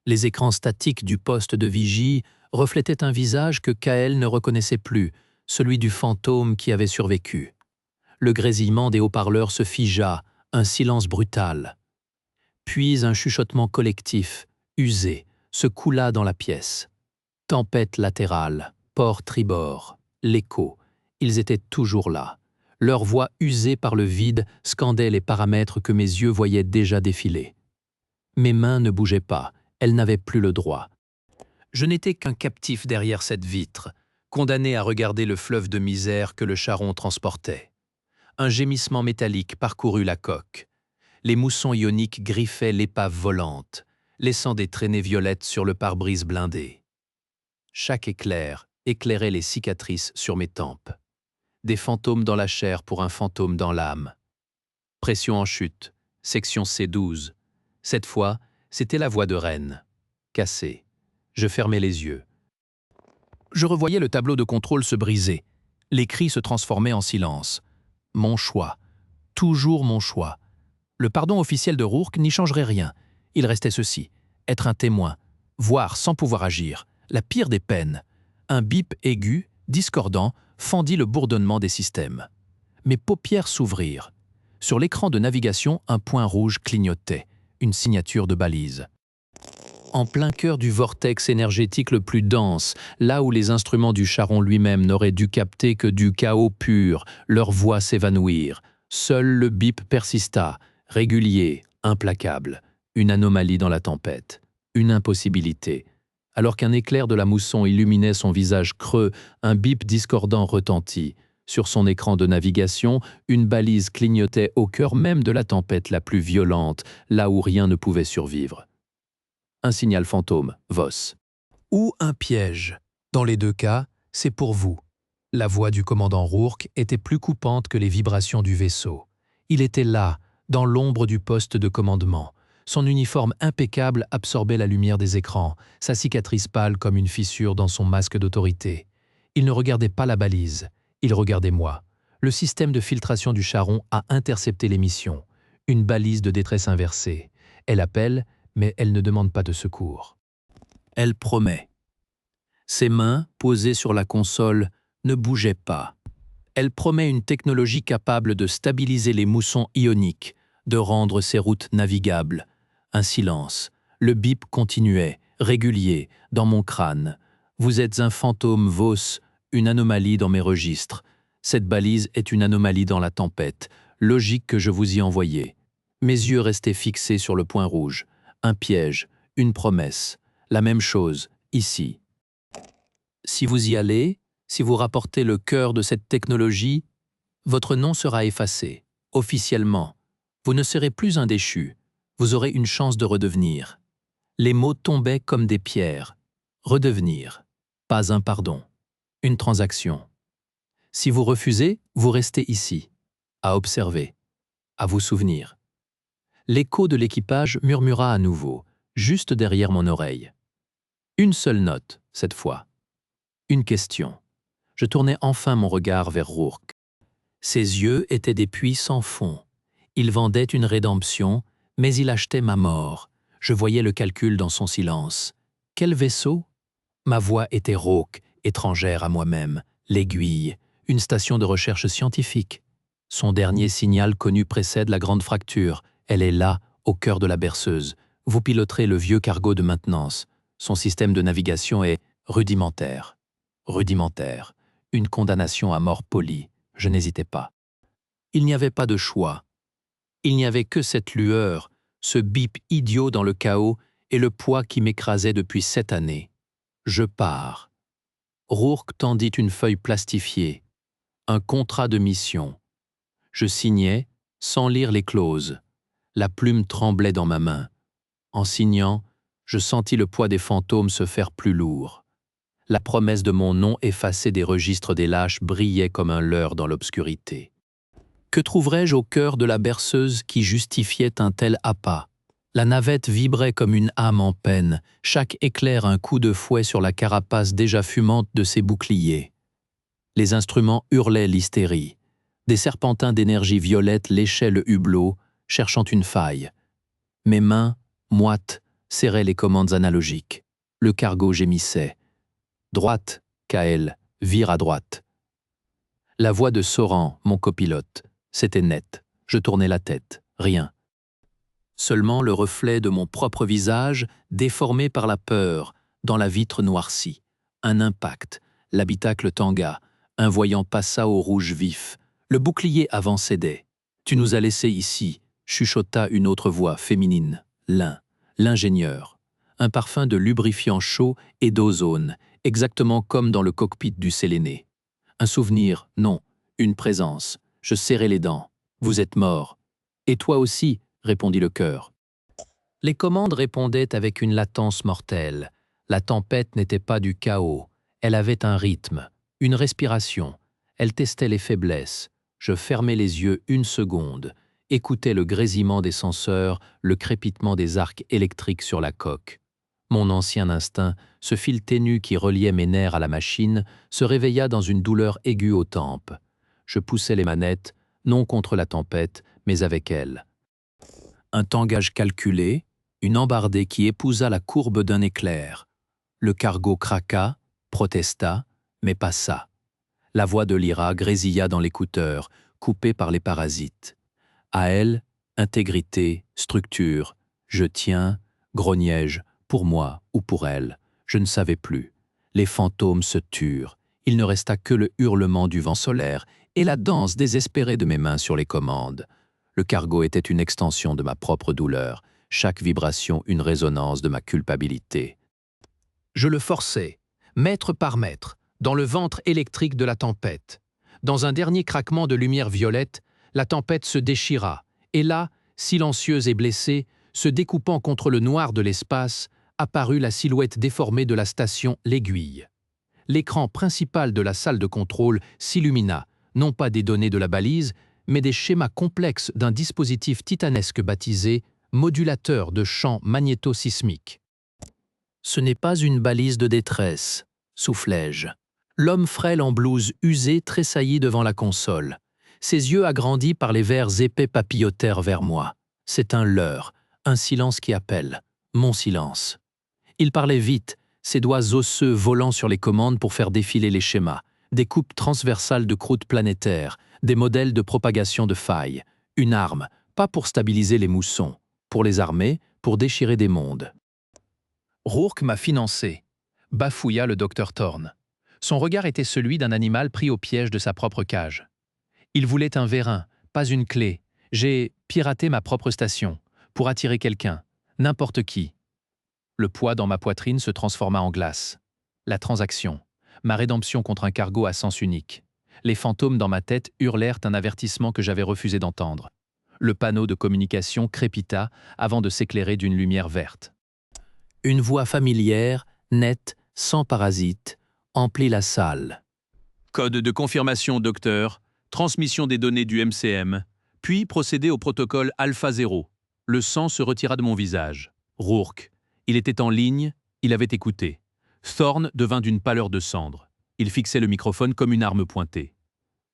Les écrans statiques du poste de vigie reflétaient un visage que Kael ne reconnaissait plus, celui du fantôme qui avait survécu. Le grésillement des haut-parleurs se figea, un silence brutal. Puis un chuchotement collectif, usé, se coula dans la pièce. Tempête latérale, port tribord, l'écho, ils étaient toujours là. Leur voix usée par le vide scandait les paramètres que mes yeux voyaient déjà défiler. Mes mains ne bougeaient pas, elles n'avaient plus le droit. Je n'étais qu'un captif derrière cette vitre, condamné à regarder le fleuve de misère que le charron transportait. Un gémissement métallique parcourut la coque. Les moussons ioniques griffaient l'épave volante, laissant des traînées violettes sur le pare-brise blindé. Chaque éclair éclairait les cicatrices sur mes tempes. Des fantômes dans la chair pour un fantôme dans l'âme. Pression en chute, section C12. Cette fois, c'était la voix de Rennes. Cassée. Je fermais les yeux. Je revoyais le tableau de contrôle se briser. Les cris se transformaient en silence. Mon choix. Toujours mon choix. Le pardon officiel de Rourke n'y changerait rien. Il restait ceci. Être un témoin. Voir sans pouvoir agir. La pire des peines. Un bip aigu, discordant, fendit le bourdonnement des systèmes. Mes paupières s'ouvrirent. Sur l'écran de navigation, un point rouge clignotait. Une signature de balise. En plein cœur du vortex énergétique le plus dense, là où les instruments du charron lui-même n'auraient dû capter que du chaos pur, leurs voix s'évanouirent. Seul le bip persista, régulier, implacable. Une anomalie dans la tempête. Une impossibilité. Alors qu'un éclair de la mousson illuminait son visage creux, un bip discordant retentit. Sur son écran de navigation, une balise clignotait au cœur même de la tempête la plus violente, là où rien ne pouvait survivre. Un signal fantôme, VOS. Ou un piège. Dans les deux cas, c'est pour vous. La voix du commandant Rourke était plus coupante que les vibrations du vaisseau. Il était là, dans l'ombre du poste de commandement. Son uniforme impeccable absorbait la lumière des écrans, sa cicatrice pâle comme une fissure dans son masque d'autorité. Il ne regardait pas la balise, il regardait moi. Le système de filtration du charron a intercepté l'émission. Une balise de détresse inversée. Elle appelle, mais elle ne demande pas de secours. Elle promet. Ses mains, posées sur la console, ne bougeaient pas. Elle promet une technologie capable de stabiliser les moussons ioniques, de rendre ces routes navigables. Un silence. Le bip continuait, régulier, dans mon crâne. Vous êtes un fantôme VOS, une anomalie dans mes registres. Cette balise est une anomalie dans la tempête. Logique que je vous y envoyais. Mes yeux restaient fixés sur le point rouge. Un piège, une promesse. La même chose, ici. Si vous y allez, si vous rapportez le cœur de cette technologie, votre nom sera effacé, officiellement. Vous ne serez plus un déchu. Vous aurez une chance de redevenir. Les mots tombaient comme des pierres. Redevenir. Pas un pardon. Une transaction. Si vous refusez, vous restez ici, à observer, à vous souvenir. L'écho de l'équipage murmura à nouveau, juste derrière mon oreille. Une seule note, cette fois. Une question. Je tournai enfin mon regard vers Rourke. Ses yeux étaient des puits sans fond. Il vendait une rédemption, mais il achetait ma mort. Je voyais le calcul dans son silence. Quel vaisseau? Ma voix était rauque, étrangère à moi-même. L'aiguille, une station de recherche scientifique. Son dernier signal connu précède la grande fracture. Elle est là, au cœur de la berceuse. Vous piloterez le vieux cargo de maintenance. Son système de navigation est rudimentaire. Rudimentaire. Une condamnation à mort polie. Je n'hésitais pas. Il n'y avait pas de choix. Il n'y avait que cette lueur, ce bip idiot dans le chaos et le poids qui m'écrasait depuis 7 années. Je pars. Rourke tendit une feuille plastifiée. Un contrat de mission. Je signais, sans lire les clauses. La plume tremblait dans ma main. En signant, je sentis le poids des fantômes se faire plus lourd. La promesse de mon nom effacée des registres des lâches brillait comme un leurre dans l'obscurité. Que trouverais-je au cœur de la berceuse qui justifiait un tel appât? La navette vibrait comme une âme en peine, chaque éclair un coup de fouet sur la carapace déjà fumante de ses boucliers. Les instruments hurlaient l'hystérie. Des serpentins d'énergie violette léchaient le hublot, cherchant une faille. Mes mains, moites, serrait les commandes analogiques. Le cargo gémissait. Droite, Kael, vire à droite. La voix de Soran, mon copilote, c'était net. Je tournais la tête, rien. Seulement le reflet de mon propre visage, déformé par la peur, dans la vitre noircie. Un impact, l'habitacle tanga, un voyant passa au rouge vif. Le bouclier avant cédait. Tu nous as laissés ici, chuchota une autre voix féminine. L'ingénieur. Un parfum de lubrifiant chaud et d'ozone, exactement comme dans le cockpit du Séléné. Un souvenir, non, une présence. Je serrai les dents. Vous êtes mort. Et toi aussi, répondit le cœur. Les commandes répondaient avec une latence mortelle. La tempête n'était pas du chaos. Elle avait un rythme, une respiration. Elle testait les faiblesses. Je fermais les yeux une seconde, écoutais le grésillement des senseurs, le crépitement des arcs électriques sur la coque. Mon ancien instinct, ce fil ténu qui reliait mes nerfs à la machine, se réveilla dans une douleur aiguë aux tempes. Je poussais les manettes, non contre la tempête, mais avec elle. Un tangage calculé, une embardée qui épousa la courbe d'un éclair. Le cargo craqua, protesta, mais passa. La voix de Lyra grésilla dans l'écouteur, coupée par les parasites. À elle, intégrité, structure. Je tiens, grognai-je, pour moi ou pour elle. Je ne savais plus. Les fantômes se turent. Il ne resta que le hurlement du vent solaire et la danse désespérée de mes mains sur les commandes. Le cargo était une extension de ma propre douleur, chaque vibration une résonance de ma culpabilité. Je le forçais, mètre par mètre, dans le ventre électrique de la tempête. Dans un dernier craquement de lumière violette, la tempête se déchira, et là, silencieuse et blessée, se découpant contre le noir de l'espace, apparut la silhouette déformée de la station L'Aiguille. L'écran principal de la salle de contrôle s'illumina, non pas des données de la balise, mais des schémas complexes d'un dispositif titanesque baptisé modulateur de champs magnéto-sismiques. Ce n'est pas une balise de détresse, soufflai-je. L'homme frêle en blouse usée tressaillit devant la console. Ses yeux agrandis par les verres épais papillotèrent vers moi. C'est un leurre, un silence qui appelle, mon silence. Il parlait vite, ses doigts osseux volant sur les commandes pour faire défiler les schémas, des coupes transversales de croûtes planétaires, des modèles de propagation de failles, une arme, pas pour stabiliser les moussons, pour les armer, pour déchirer des mondes. Rourke m'a financé, bafouilla le docteur Thorne. Son regard était celui d'un animal pris au piège de sa propre cage. Il voulait un vérin, pas une clé. J'ai piraté ma propre station, pour attirer quelqu'un, n'importe qui. Le poids dans ma poitrine se transforma en glace. La transaction, ma rédemption contre un cargo à sens unique. Les fantômes dans ma tête hurlèrent un avertissement que j'avais refusé d'entendre. Le panneau de communication crépita avant de s'éclairer d'une lumière verte. Une voix familière, nette, sans parasite, emplit la salle. Code de confirmation, docteur. Transmission des données du MCM. Puis procéder au protocole Alpha 0. Le sang se retira de mon visage. Rourke. Il était en ligne, il avait écouté. Thorne devint d'une pâleur de cendre. Il fixait le microphone comme une arme pointée.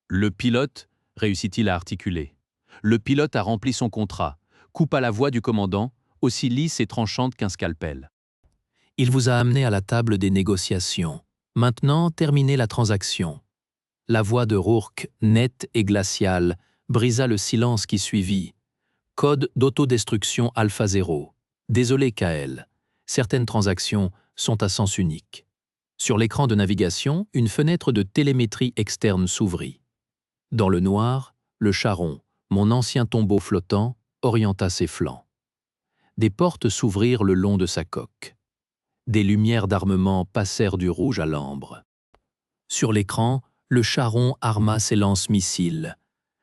Le pilote, réussit-il à articuler. Le pilote a rempli son contrat, coupa la voix du commandant, aussi lisse et tranchante qu'un scalpel. Il vous a amené à la table des négociations. Maintenant, terminez la transaction. La voix de Rourke, nette et glaciale, brisa le silence qui suivit. Code d'autodestruction Alpha 0. Désolé, Kael. Certaines transactions sont à sens unique. Sur l'écran de navigation, une fenêtre de télémétrie externe s'ouvrit. Dans le noir, le charron, mon ancien tombeau flottant, orienta ses flancs. Des portes s'ouvrirent le long de sa coque. Des lumières d'armement passèrent du rouge à l'ambre. Sur l'écran, le charron arma ses lance-missiles.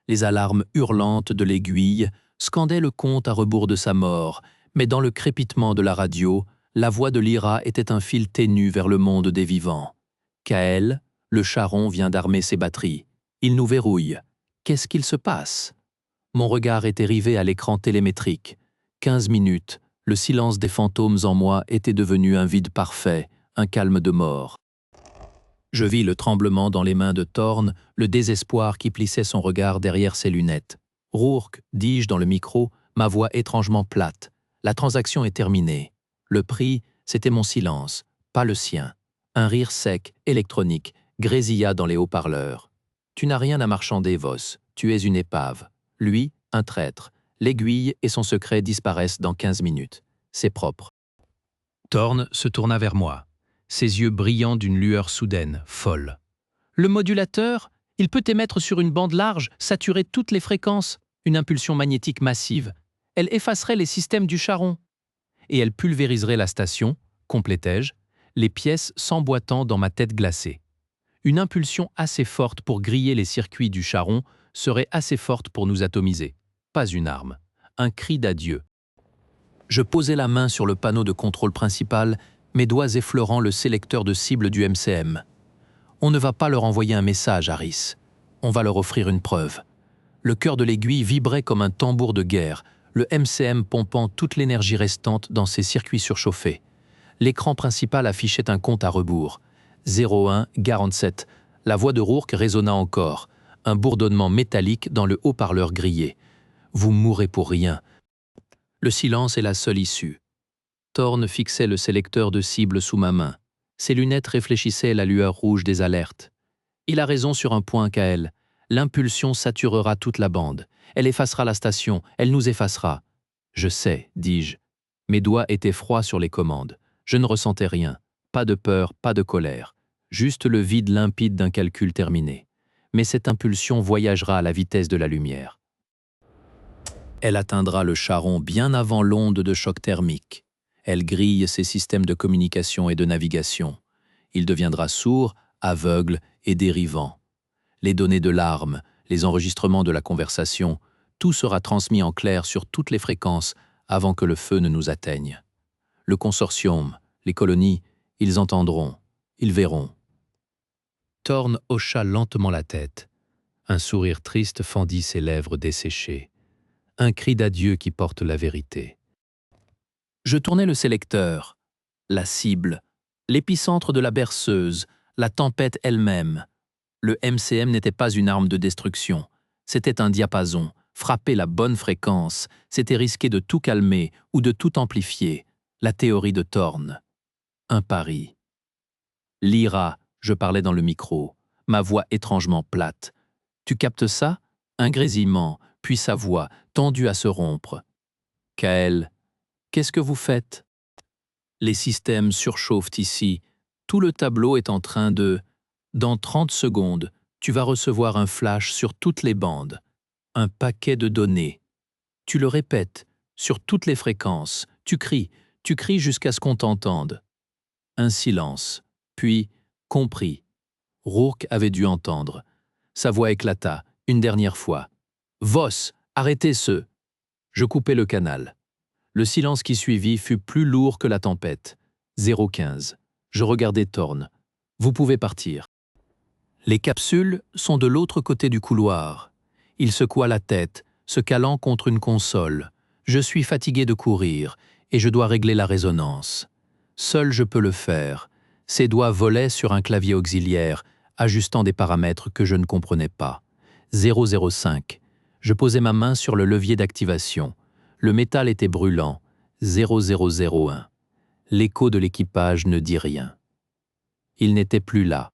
Les alarmes hurlantes de l'aiguille scandaient le compte à rebours de sa mort, mais dans le crépitement de la radio, la voix de Lyra était un fil ténu vers le monde des vivants. Kael, le charron vient d'armer ses batteries. Il nous verrouille. Qu'est-ce qu'il se passe? Mon regard était rivé à l'écran télémétrique. 15 minutes, le silence des fantômes en moi était devenu un vide parfait, un calme de mort. Je vis le tremblement dans les mains de Thorne, le désespoir qui plissait son regard derrière ses lunettes. Rourke, dis-je dans le micro, ma voix étrangement plate. La transaction est terminée. Le prix, c'était mon silence, pas le sien. Un rire sec, électronique, grésilla dans les haut-parleurs. Tu n'as rien à marchander, Voss. Tu es une épave. Lui, un traître. L'aiguille et son secret disparaissent dans 15 minutes. C'est propre. Thorne se tourna vers moi, ses yeux brillants d'une lueur soudaine, folle. Le modulateur, il peut émettre sur une bande large, saturer toutes les fréquences, une impulsion magnétique massive. Elle effacerait les systèmes du charron. Et elle pulvériserait la station, complétai-je, les pièces s'emboîtant dans ma tête glacée. Une impulsion assez forte pour griller les circuits du charron serait assez forte pour nous atomiser. Pas une arme, un cri d'adieu. Je posai la main sur le panneau de contrôle principal, mes doigts effleurant le sélecteur de cible du MCM. On ne va pas leur envoyer un message, Harris. On va leur offrir une preuve. Le cœur de l'aiguille vibrait comme un tambour de guerre, le MCM pompant toute l'énergie restante dans ses circuits surchauffés. L'écran principal affichait un compte à rebours. 01-47. La voix de Rourke résonna encore, un bourdonnement métallique dans le haut-parleur grillé. Vous mourrez pour rien. Le silence est la seule issue. Thorne fixait le sélecteur de cible sous ma main. Ses lunettes réfléchissaient la lueur rouge des alertes. Il a raison sur un point, Kael. L'impulsion saturera toute la bande. Elle effacera la station, elle nous effacera. Je sais, dis-je. Mes doigts étaient froids sur les commandes. Je ne ressentais rien. Pas de peur, pas de colère. Juste le vide limpide d'un calcul terminé. Mais cette impulsion voyagera à la vitesse de la lumière. Elle atteindra le charron bien avant l'onde de choc thermique. Elle grille ses systèmes de communication et de navigation. Il deviendra sourd, aveugle et dérivant. Les données de l'arme, les enregistrements de la conversation, tout sera transmis en clair sur toutes les fréquences avant que le feu ne nous atteigne. Le consortium, les colonies, ils entendront, ils verront. Thorne hocha lentement la tête. Un sourire triste fendit ses lèvres desséchées. Un cri d'adieu qui porte la vérité. Je tournai le sélecteur, la cible, l'épicentre de la berceuse, la tempête elle-même. Le MCM n'était pas une arme de destruction, c'était un diapason. Frapper la bonne fréquence, c'était risquer de tout calmer ou de tout amplifier. La théorie de Thorne. Un pari. Lyra, je parlais dans le micro, ma voix étrangement plate. Tu captes ça? Un grésillement, puis sa voix, tendue à se rompre. Kael, qu'est-ce que vous faites? Les systèmes surchauffent ici. Tout le tableau est en train de... Dans 30 secondes, tu vas recevoir un flash sur toutes les bandes. Un paquet de données. Tu le répètes, sur toutes les fréquences. Tu cries jusqu'à ce qu'on t'entende. Un silence, puis compris. Rourke avait dû entendre. Sa voix éclata, une dernière fois. « Voss, arrêtez ce... » Je coupai le canal. Le silence qui suivit fut plus lourd que la tempête. 015. Je regardai Thorne. « Vous pouvez partir. » Les capsules sont de l'autre côté du couloir. Il secoua la tête, se calant contre une console. Je suis fatigué de courir, et je dois régler la résonance. Seul je peux le faire. Ses doigts volaient sur un clavier auxiliaire, ajustant des paramètres que je ne comprenais pas. 005. Je posai ma main sur le levier d'activation. Le métal était brûlant. 0001. L'écho de l'équipage ne dit rien. Il n'était plus là.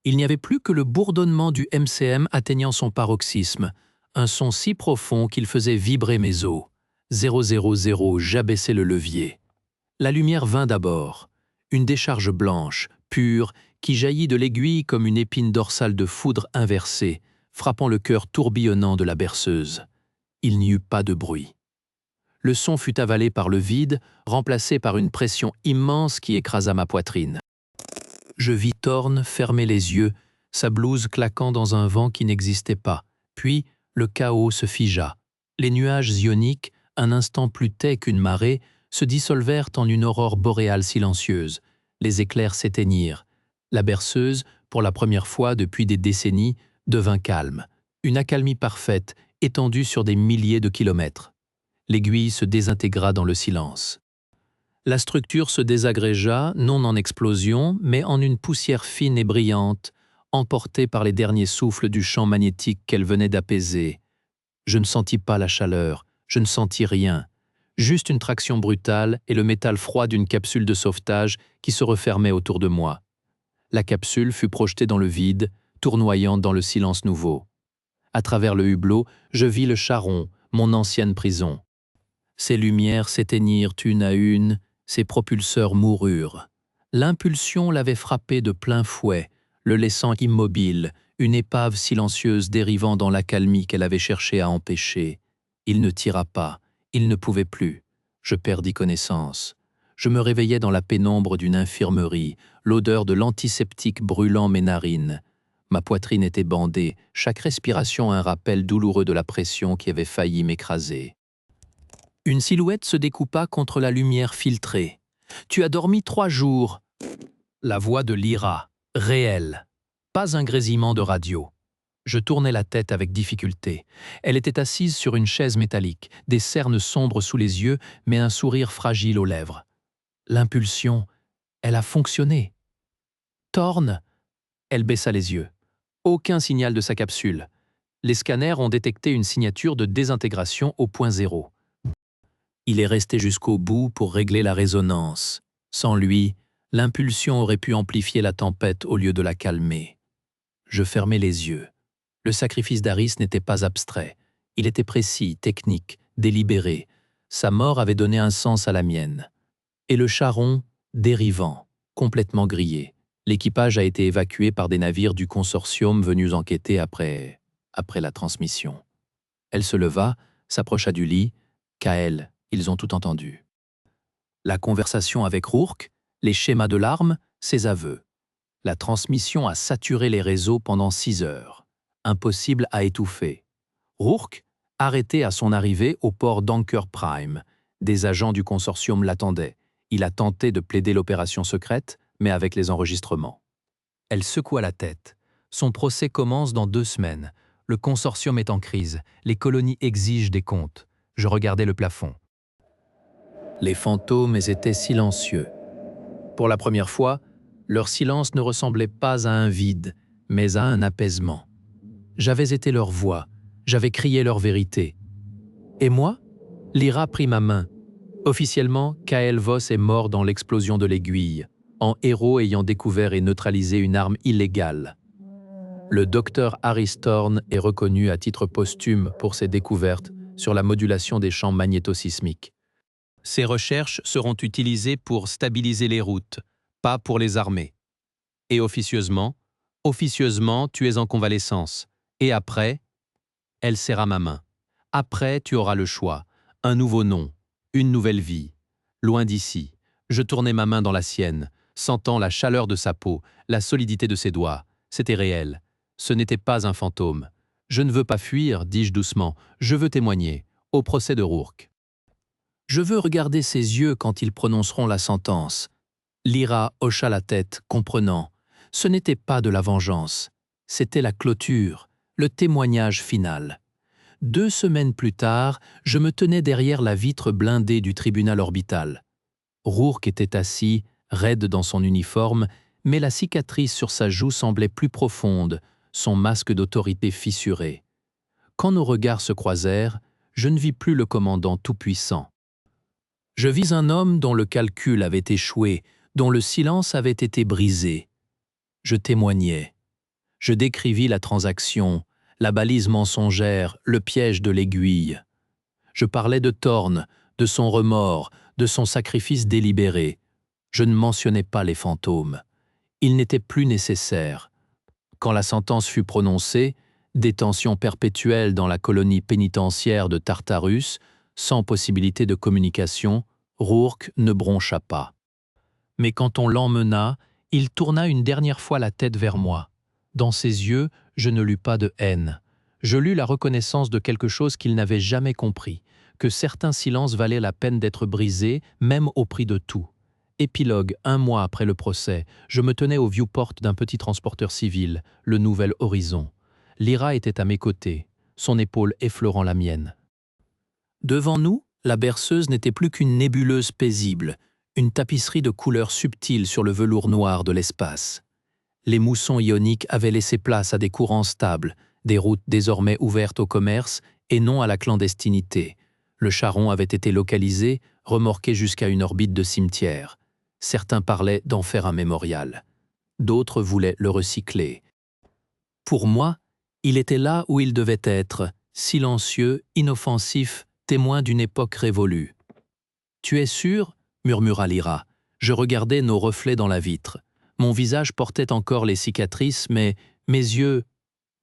Il n'y avait plus que le bourdonnement du MCM atteignant son paroxysme, un son si profond qu'il faisait vibrer mes os. 000, j'abaissai le levier. La lumière vint d'abord, une décharge blanche, pure, qui jaillit de l'aiguille comme une épine dorsale de foudre inversée, frappant le cœur tourbillonnant de la berceuse. Il n'y eut pas de bruit. Le son fut avalé par le vide, remplacé par une pression immense qui écrasa ma poitrine. Je vis Thorne fermer les yeux, sa blouse claquant dans un vent qui n'existait pas. Puis, le chaos se figea. Les nuages ioniques, un instant plus tais qu'une marée, se dissolvèrent en une aurore boréale silencieuse. Les éclairs s'éteignirent. La berceuse, pour la première fois depuis des décennies, devint calme. Une accalmie parfaite, étendue sur des milliers de kilomètres. L'aiguille se désintégra dans le silence. La structure se désagrégea, non en explosion, mais en une poussière fine et brillante, emportée par les derniers souffles du champ magnétique qu'elle venait d'apaiser. Je ne sentis pas la chaleur, je ne sentis rien. Juste une traction brutale et le métal froid d'une capsule de sauvetage qui se refermait autour de moi. La capsule fut projetée dans le vide, tournoyant dans le silence nouveau. À travers le hublot, je vis le charron, mon ancienne prison. Ses lumières s'éteignirent une à une, ses propulseurs moururent. L'impulsion l'avait frappé de plein fouet, le laissant immobile, une épave silencieuse dérivant dans l'accalmie qu'elle avait cherché à empêcher. Il ne tira pas, il ne pouvait plus. Je perdis connaissance. Je me réveillais dans la pénombre d'une infirmerie, l'odeur de l'antiseptique brûlant mes narines. Ma poitrine était bandée, chaque respiration un rappel douloureux de la pression qui avait failli m'écraser. Une silhouette se découpa contre la lumière filtrée. « Tu as dormi 3 jours !» La voix de Lyra, réelle. Pas un grésillement de radio. Je tournai la tête avec difficulté. Elle était assise sur une chaise métallique, des cernes sombres sous les yeux, mais un sourire fragile aux lèvres. L'impulsion, elle a fonctionné. Thorne, elle baissa les yeux. Aucun signal de sa capsule. Les scanners ont détecté une signature de désintégration au point zéro. Il est resté jusqu'au bout pour régler la résonance. Sans lui, l'impulsion aurait pu amplifier la tempête au lieu de la calmer. Je fermai les yeux. Le sacrifice d'Aris n'était pas abstrait. Il était précis, technique, délibéré. Sa mort avait donné un sens à la mienne. Et le charron, dérivant, complètement grillé. L'équipage a été évacué par des navires du consortium venus enquêter après la transmission. Elle se leva, s'approcha du lit. Kael, ils ont tout entendu. La conversation avec Rourke, les schémas de l'arme, ses aveux. La transmission a saturé les réseaux pendant 6 heures. Impossible à étouffer. Rourke, arrêté à son arrivée au port d'Anchor Prime. Des agents du consortium l'attendaient. Il a tenté de plaider l'opération secrète, mais avec les enregistrements. Elle secoua la tête. Son procès commence dans 2 semaines. Le consortium est en crise. Les colonies exigent des comptes. Je regardais le plafond. Les fantômes étaient silencieux. Pour la première fois, leur silence ne ressemblait pas à un vide, mais à un apaisement. J'avais été leur voix, j'avais crié leur vérité. Et moi? Lyra prit ma main. Officiellement, Kael Voss est mort dans l'explosion de l'aiguille, en héros ayant découvert et neutralisé une arme illégale. Le docteur Aris Thorne est reconnu à titre posthume pour ses découvertes sur la modulation des champs magnétosismiques. Ces recherches seront utilisées pour stabiliser les routes, pas pour les armer. Et officieusement, tu es en convalescence. Et après, elle serra ma main. Après, tu auras le choix, un nouveau nom, une nouvelle vie. Loin d'ici, je tournai ma main dans la sienne, sentant la chaleur de sa peau, la solidité de ses doigts. C'était réel. Ce n'était pas un fantôme. Je ne veux pas fuir, dis-je doucement, je veux témoigner, au procès de Rourke. Je veux regarder ses yeux quand ils prononceront la sentence. Lyra hocha la tête, comprenant. Ce n'était pas de la vengeance, c'était la clôture, le témoignage final. 2 semaines plus tard, je me tenais derrière la vitre blindée du tribunal orbital. Rourke était assis, raide dans son uniforme, mais la cicatrice sur sa joue semblait plus profonde, son masque d'autorité fissuré. Quand nos regards se croisèrent, je ne vis plus le commandant tout-puissant. Je vis un homme dont le calcul avait échoué, dont le silence avait été brisé. Je témoignais. Je décrivis la transaction, la balise mensongère, le piège de l'aiguille. Je parlais de Thorne, de son remords, de son sacrifice délibéré. Je ne mentionnais pas les fantômes. Ils n'étaient plus nécessaires. Quand la sentence fut prononcée, détention perpétuelle dans la colonie pénitentiaire de Tartarus, sans possibilité de communication, Rourke ne broncha pas. Mais quand on l'emmena, il tourna une dernière fois la tête vers moi. Dans ses yeux, je ne lus pas de haine. Je lus la reconnaissance de quelque chose qu'il n'avait jamais compris, que certains silences valaient la peine d'être brisés, même au prix de tout. Épilogue, 1 mois après le procès, je me tenais au viewport d'un petit transporteur civil, le Nouvel Horizon. Lyra était à mes côtés, son épaule effleurant la mienne. Devant nous, la berceuse n'était plus qu'une nébuleuse paisible, une tapisserie de couleurs subtiles sur le velours noir de l'espace. Les moussons ioniques avaient laissé place à des courants stables, des routes désormais ouvertes au commerce et non à la clandestinité. Le charron avait été localisé, remorqué jusqu'à une orbite de cimetière. Certains parlaient d'en faire un mémorial. D'autres voulaient le recycler. Pour moi, il était là où il devait être, silencieux, inoffensif, témoin d'une époque révolue. « Tu es sûr ?» murmura Lyra. Je regardais nos reflets dans la vitre. Mon visage portait encore les cicatrices, mais mes yeux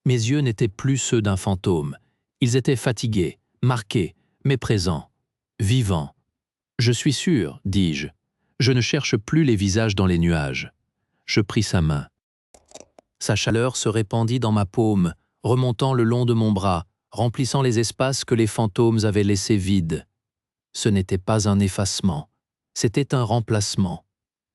n'étaient plus ceux d'un fantôme. Ils étaient fatigués, marqués, mais présents, vivants. « Je suis sûr, dis-je. Je ne cherche plus les visages dans les nuages. » Je pris sa main. Sa chaleur se répandit dans ma paume, remontant le long de mon bras, remplissant les espaces que les fantômes avaient laissés vides. Ce n'était pas un effacement, c'était un remplacement.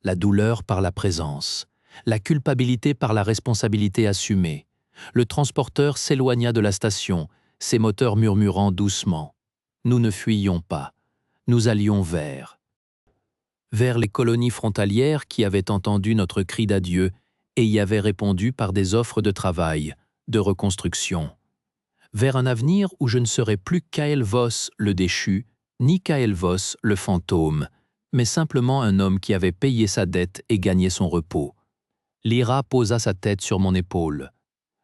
La douleur par la présence, la culpabilité par la responsabilité assumée. Le transporteur s'éloigna de la station, ses moteurs murmurant doucement. Nous ne fuyions pas, nous allions vers les colonies frontalières qui avaient entendu notre cri d'adieu et y avaient répondu par des offres de travail, de reconstruction. Vers un avenir où je ne serais plus Kael Voss le déchu, ni Kael Voss le fantôme, mais simplement un homme qui avait payé sa dette et gagné son repos. Lyra posa sa tête sur mon épaule.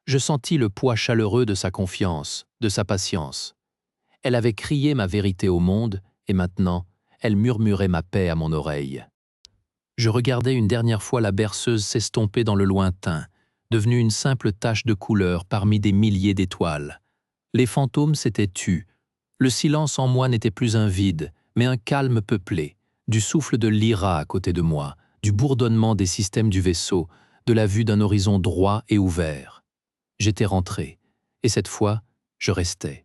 Je sentis le poids chaleureux de sa confiance, de sa patience. Elle avait crié ma vérité au monde, et maintenant, elle murmurait ma paix à mon oreille. Je regardais une dernière fois la berceuse s'estomper dans le lointain, devenue une simple tache de couleur parmi des milliers d'étoiles. Les fantômes s'étaient tus. Le silence en moi n'était plus un vide, mais un calme peuplé, du souffle de Lyra à côté de moi, du bourdonnement des systèmes du vaisseau, de la vue d'un horizon droit et ouvert. J'étais rentré, et cette fois, je restais.